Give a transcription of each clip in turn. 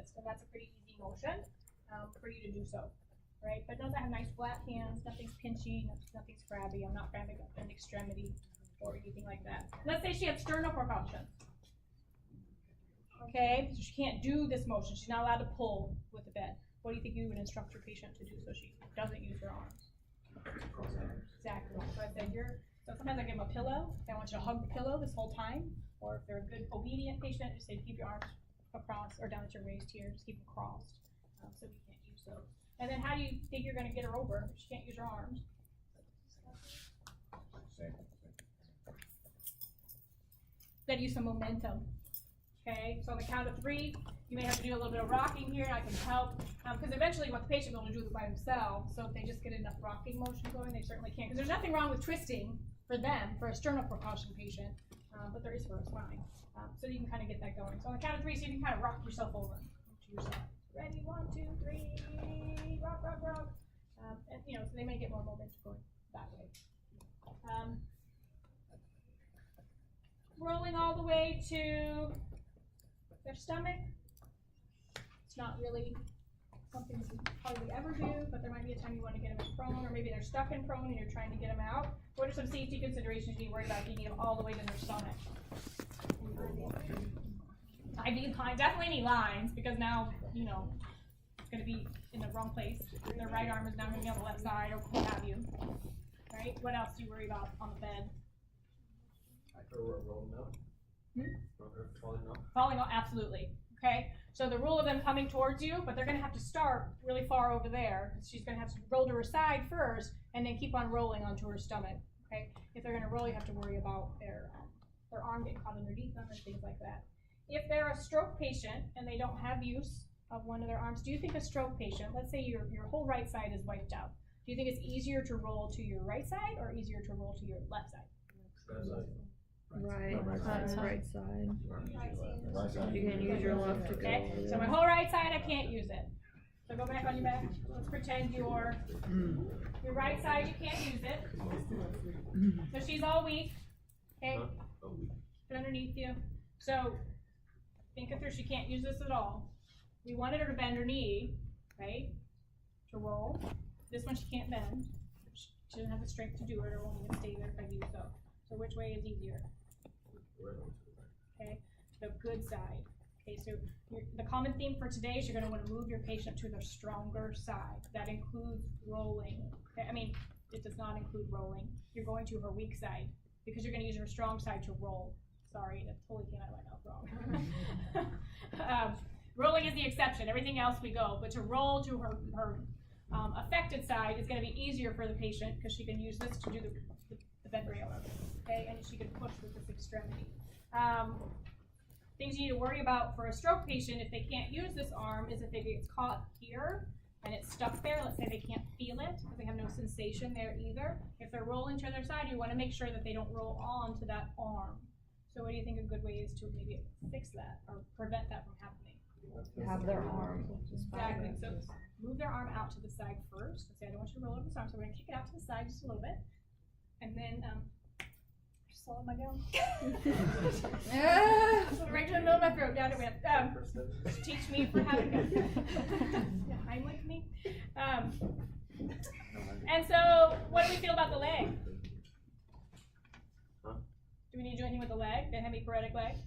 assist, and that's a pretty easy motion for you to do so, right? But doesn't have nice flat hands, nothing's pinchy, nothing's crabby. I'm not grabbing an extremity or anything like that. Let's say she has sternopropulsion. Okay, so she can't do this motion. She's not allowed to pull with the bed. What do you think you would instruct your patient to do so she doesn't use her arms? Exactly. So I said so sometimes I give them a pillow. I want you to hug the pillow this whole time. Or if they're a good obedient patient, just say keep your arms across or down at your waist here. Just keep them crossed so we can't use those. And then how do you think you're going to get her over if she can't use her arms? Then use some momentum. Okay, so on the count of 3, you may have to do a little bit of rocking here. I can help, because eventually you want the patient to be able to do it by themselves. So if they just get enough rocking motion going, they certainly can. Because there's nothing wrong with twisting for them, for a sternopropulsion patient, but there is for a spine. So you can kind of get that going. So on the count of 3, so you can kind of rock yourself over to your side. Ready, 1, 2, 3, rock, rock, rock. And so they may get more momentum going that way. Rolling all the way to their stomach. It's not really something you hardly ever do, but there might be a time you want to get them in prone, or maybe they're stuck in prone and you're trying to get them out. What are some safety considerations you need to worry about if you get them all the way to their stomach? I definitely need lines, because now, it's going to be in the wrong place. Their right arm is now going to be on the left side, or what have you. Right? What else do you worry about on the bed? Rolling up. Falling up. Falling off, absolutely. Okay, so the rule of them coming towards you, but they're going to have to start really far over there. She's going to have to roll to her side first, and then keep on rolling onto her stomach. Okay, if they're going to roll, you have to worry about their arm getting caught underneath them and things like that. If they're a stroke patient and they don't have use of one of their arms, do you think a stroke patient, let's say your whole right side is wiped out, do you think it's easier to roll to your right side or easier to roll to your left side? Right side. You can use your left to go. Okay, so my whole right side, I can't use it. So go back on your back. Let's pretend your right side, you can't use it. So she's all weak. Okay, underneath you. So think it through. She can't use this at all. We wanted her to bend her knee, right? To roll. This one she can't bend. She doesn't have the strength to do it, or won't even stay there if I do so. So which way is easier? Okay, the good side. Okay, so the common theme for today is you're going to want to move your patient to the stronger side. That includes rolling. Okay, I mean, it does not include rolling. You're going to her weak side because you're going to use her strong side to roll. Sorry, that totally came out of my mouth wrong. Rolling is the exception. Everything else we go, but to roll to her affected side is going to be easier for the patient because she can use this to do the bed rail. Okay, and she can push with this extremity. Things you need to worry about for a stroke patient if they can't use this arm is if it gets caught here and it's stuck there. Let's say they can't feel it because they have no sensation there either. If they're rolling to their side, you want to make sure that they don't roll on to that arm. So what do you think a good way is to maybe fix that or prevent that from happening? Have their arm. Exactly. So move their arm out to the side first. Let's say I don't want you to roll over this arm, so we're going to kick it out to the side just a little bit. And then just swallow my gum. So right to the middle of my throat, down it went. Teach me for how to go. Heimlich me. And so, what do we feel about the leg? Do we need to do anything with the leg, the hemiparetic leg?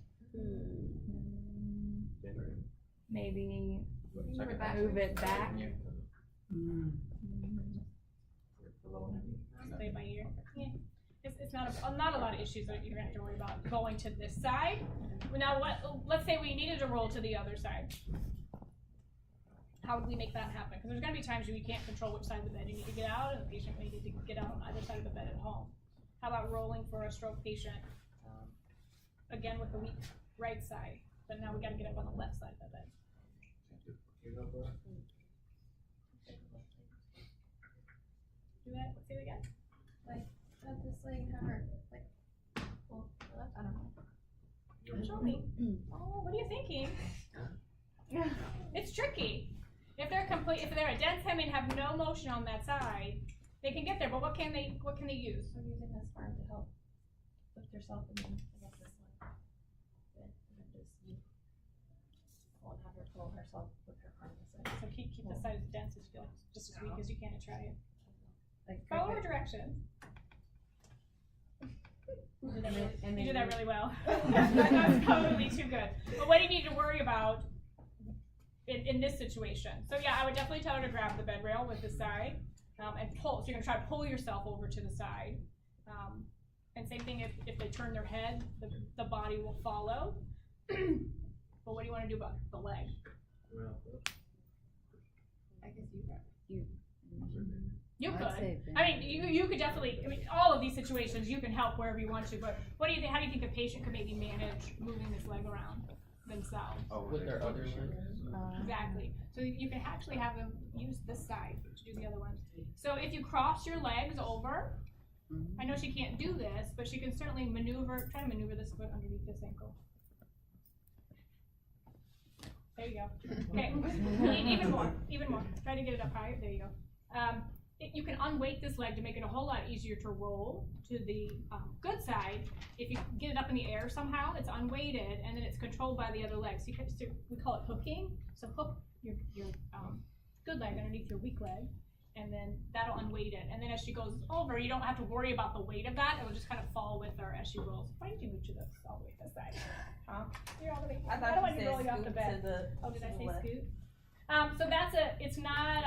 Maybe Move it back. move it back. Play it by ear. Yeah. It's not a lot of issues that you're going to have to worry about going to this side. Now, let's say we needed to roll to the other side. How would we make that happen? Because there's going to be times where you can't control which side of the bed you need to get out, and the patient may need to get out on either side of the bed at home. How about rolling for a stroke patient? Again, with the weak right side, but now we got to get up on the left side of the bed. Do that. Say it again. Like, let this leg have her, like, pull to the left. I don't know. Show me. Oh, what are you thinking? It's tricky. If they're a dense hemi and have no motion on that side, they can get there. But what can they use? So using this arm to help lift yourself and then I guess this one. Good. And then just you pull and have her pull herself with her arm this way. So keep the side as dense as you feel, just as weak as you can to try it. Like Follow her perfect. directions. You did that And really, then- and you then did that you- really well. That was probably too good. But what do you need to worry about in this situation? So yeah, I would definitely tell her to grab the bed rail with the side and pull. So you're gonna try to pull yourself over to the side. And same thing if they turn their head, the body will follow. But what do you want to do about the leg? I guess you got You I'd could. say I mean, you could definitely. I mean, all of these situations you can help wherever you want to. But what do you think? How do you think the patient could maybe manage moving this leg around themselves? With their other leg? Exactly. So you can actually have them use this side to do the other ones. So if you cross your legs over, I know she can't do this, but she can certainly maneuver. Try to maneuver this foot underneath this ankle. There you go. Okay. Even more. Try to get it up higher. There you go. You can unweight this leg to make it a whole lot easier to roll to the good side. If you get it up in the air somehow, it's unweighted, and then it's controlled by the other leg. So we call it hooking. So hook your good leg underneath your weak leg, and then that'll unweight it. And then as she goes over, you don't have to worry about the weight of that. It will just kind of fall with her as she rolls. Why did you move to this all the way to the side? Huh? You're all the way. I don't want you rolling off the bed. Oh, did I say scoot? So it's not,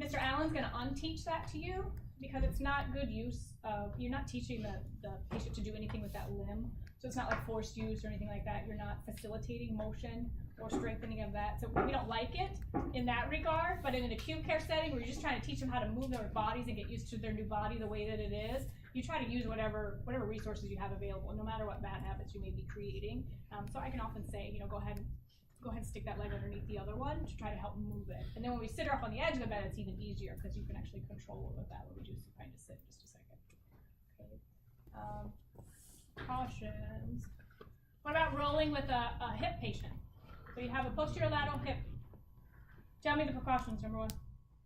Mr. Allen's gonna unteach that to you because it's not good use of, you're not teaching the patient to do anything with that limb. So it's not like forced use or anything like that. You're not facilitating motion or strengthening of that. So we don't like it in that regard, but in an acute care setting where you're just trying to teach them how to move their bodies and get used to their new body the way that it is, you try to use whatever resources you have available, no matter what bad habits you may be creating. So I can often say, go ahead and stick that leg underneath the other one to try to help move it. And then when we sit her up on the edge of the bed, it's even easier because you can actually control it with that. Let me just kind of sit just a second. Okay. Cautions. What about rolling with a hip patient? So you have a posterior lateral hip. Tell me the precautions, number one.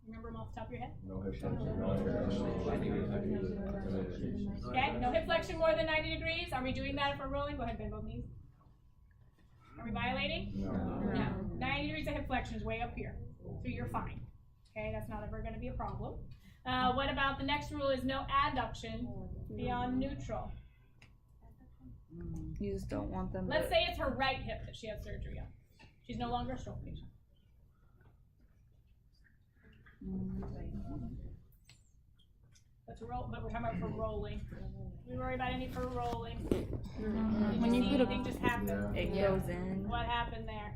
Remember them off the top of your head? No hip flexion, no hip Okay, no hip flexion more than 90 degrees. Are we doing that if we're rolling? Go ahead, bend both knees. Are we violating? No. 90 degrees of hip flexion is way up here. So you're fine. Okay, that's not ever going to be a problem. What about the next rule is no adduction beyond neutral. You just don't want them Let's to. say it's her right hip that she had surgery on. She's no longer a stroke patient. Let's roll, but we're talking about for rolling. We worry about any for rolling. Did When you you see put a- anything just happen? It goes in. What happened there?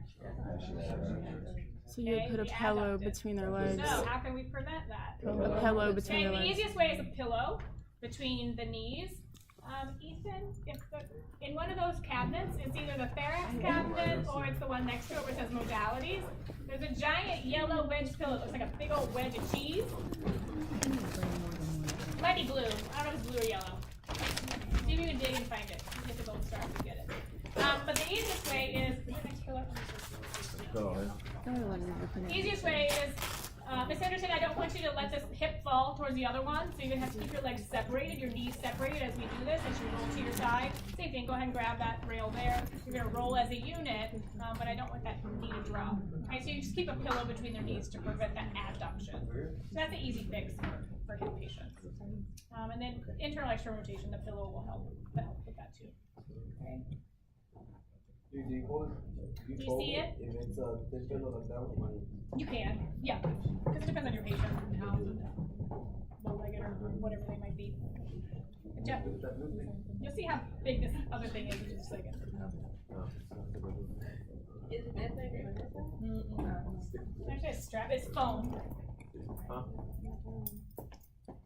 So you would Okay, put a we pillow adducted. between their legs. So how can we prevent that? A pillow between Okay, their the legs. easiest way is a pillow between the knees. Ethan, in one of those cabinets, it's either the Thorax cabinet or it's the one next to it where it says modalities. There's a giant yellow wedge pillow. It looks like a big old wedge of cheese. It might be blue. I don't know if it's blue or yellow. See if you can dig and find it. You get the gold star if you get it. But the easiest way is the next pillow. The easiest way is, Miss Anderson, I don't want you to let this hip fall towards the other one, so you're gonna have to keep your legs separated, your knees separated as we do this, as you roll to your side. Same thing, go ahead and grab that rail there. You're gonna roll as a unit, but I don't want that knee to drop. Okay, so you just keep a pillow between their knees to prevent that adduction. So that's an easy fix for hip patients. And then internal external rotation, the pillow will help with that too. Okay. Do you hold Do you see it? If it's a thin pillow like that one? You can, yeah, because it depends on your patient and how low-legged or whatever they might be. Jeff, you'll see how big this other thing is in just a second. Is it this way? Actually, a strap, it's foam. Huh?